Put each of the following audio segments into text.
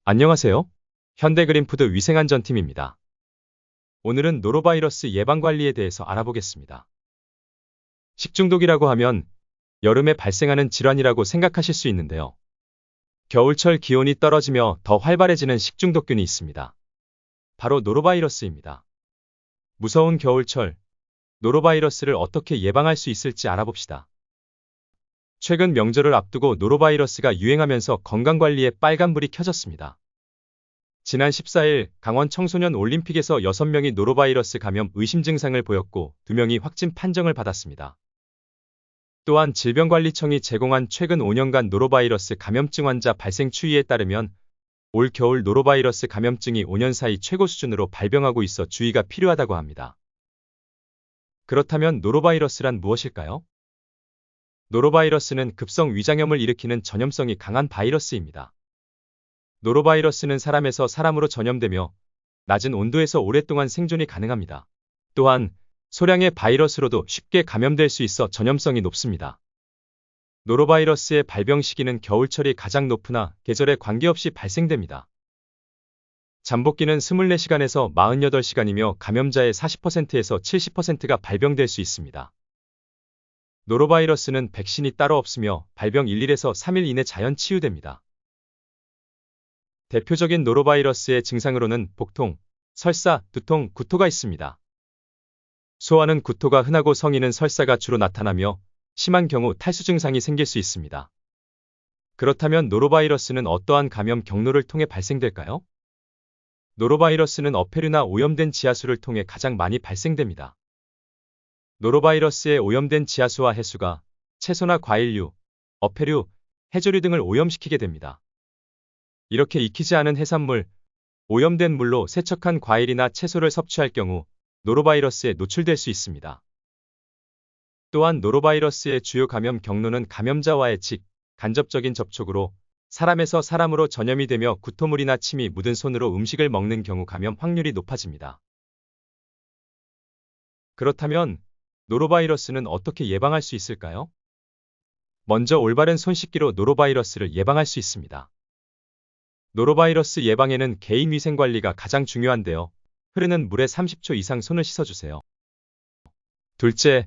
안녕하세요. 현대그린푸드 위생안전팀입니다. 오늘은 노로바이러스 예방관리에 대해서 알아보겠습니다. 식중독이라고 하면 여름에 발생하는 질환이라고 생각하실 수 있는데요. 겨울철 기온이 떨어지며 더 활발해지는 식중독균이 있습니다. 바로 노로바이러스입니다. 무서운 겨울철, 노로바이러스를 어떻게 예방할 수 있을지 알아봅시다. 최근 명절을 앞두고 노로바이러스가 유행하면서 건강관리에 빨간불이 켜졌습니다. 지난 14일 강원 청소년 올림픽에서 6명이 노로바이러스 감염 의심 증상을 보였고 2명이 확진 판정을 받았습니다. 또한 질병관리청이 제공한 최근 5년간 노로바이러스 감염증 환자 발생 추이에 따르면 올 겨울 노로바이러스 감염증이 5년 사이 최고 수준으로 발병하고 있어 주의가 필요하다고 합니다. 그렇다면 노로바이러스란 무엇일까요? 노로바이러스는 급성 위장염을 일으키는 전염성이 강한 바이러스입니다. 노로바이러스는 사람에서 사람으로 전염되며 낮은 온도에서 오랫동안 생존이 가능합니다. 또한 소량의 바이러스로도 쉽게 감염될 수 있어 전염성이 높습니다. 노로바이러스의 발병 시기는 겨울철이 가장 높으나 계절에 관계없이 발생됩니다. 잠복기는 24시간에서 48시간이며 감염자의 40%에서 70%가 발병될 수 있습니다. 노로바이러스는 백신이 따로 없으며 발병 1일에서 3일 이내 자연 치유됩니다. 대표적인 노로바이러스의 증상으로는 복통, 설사, 두통, 구토가 있습니다. 소아는 구토가 흔하고 성인은 설사가 주로 나타나며 심한 경우 탈수 증상이 생길 수 있습니다. 그렇다면 노로바이러스는 어떠한 감염 경로를 통해 발생될까요? 노로바이러스는 어패류나 오염된 지하수를 통해 가장 많이 발생됩니다. 노로바이러스에 오염된 지하수와 해수가 채소나 과일류, 어패류, 해조류 등을 오염시키게 됩니다. 이렇게 익히지 않은 해산물, 오염된 물로 세척한 과일이나 채소를 섭취할 경우 노로바이러스에 노출될 수 있습니다. 또한 노로바이러스의 주요 감염 경로는 감염자와의 간접적인 접촉으로 사람에서 사람으로 전염이 되며 구토물이나 침이 묻은 손으로 음식을 먹는 경우 감염 확률이 높아집니다. 그렇다면 노로바이러스는 어떻게 예방할 수 있을까요? 먼저 올바른 손 씻기로 노로바이러스를 예방할 수 있습니다. 노로바이러스 예방에는 개인위생관리가 가장 중요한데요. 흐르는 물에 30초 이상 손을 씻어주세요. 둘째,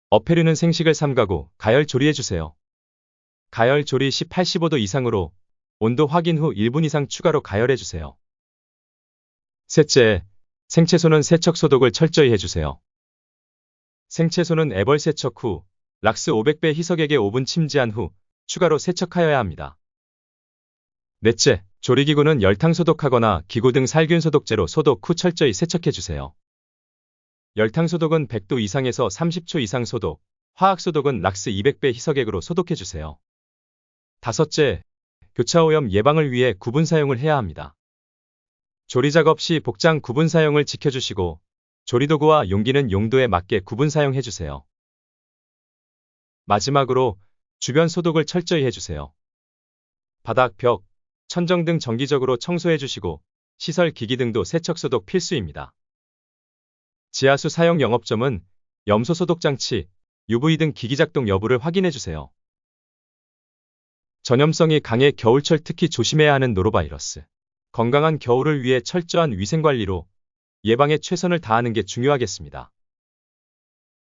어패류는 생식을 삼가고 가열 조리해주세요. 가열 조리 시 85도 이상으로 온도 확인 후 1분 이상 추가로 가열해주세요. 셋째, 생채소는 세척 소독을 철저히 해주세요. 생채소는 애벌 세척 후 락스 500배 희석액에 5분 침지한 후 추가로 세척하여야 합니다. 넷째, 조리기구는 열탕 소독하거나 기구 등 살균 소독제로 소독 후 철저히 세척해주세요. 열탕 소독은 100도 이상에서 30초 이상 소독, 화학 소독은 락스 200배 희석액으로 소독해주세요. 다섯째, 교차오염 예방을 위해 구분 사용을 해야 합니다. 조리 작업 시 복장 구분 사용을 지켜주시고 조리도구와 용기는 용도에 맞게 구분 사용해주세요. 마지막으로 주변 소독을 철저히 해주세요. 바닥, 벽, 천정 등 정기적으로 청소해주시고 시설 기기 등도 세척 소독 필수입니다. 지하수 사용 영업점은 염소 소독장치, UV 등 기기 작동 여부를 확인해주세요. 전염성이 강해 겨울철 특히 조심해야 하는 노로바이러스. 건강한 겨울을 위해 철저한 위생관리로 예방에 최선을 다하는 게 중요하겠습니다.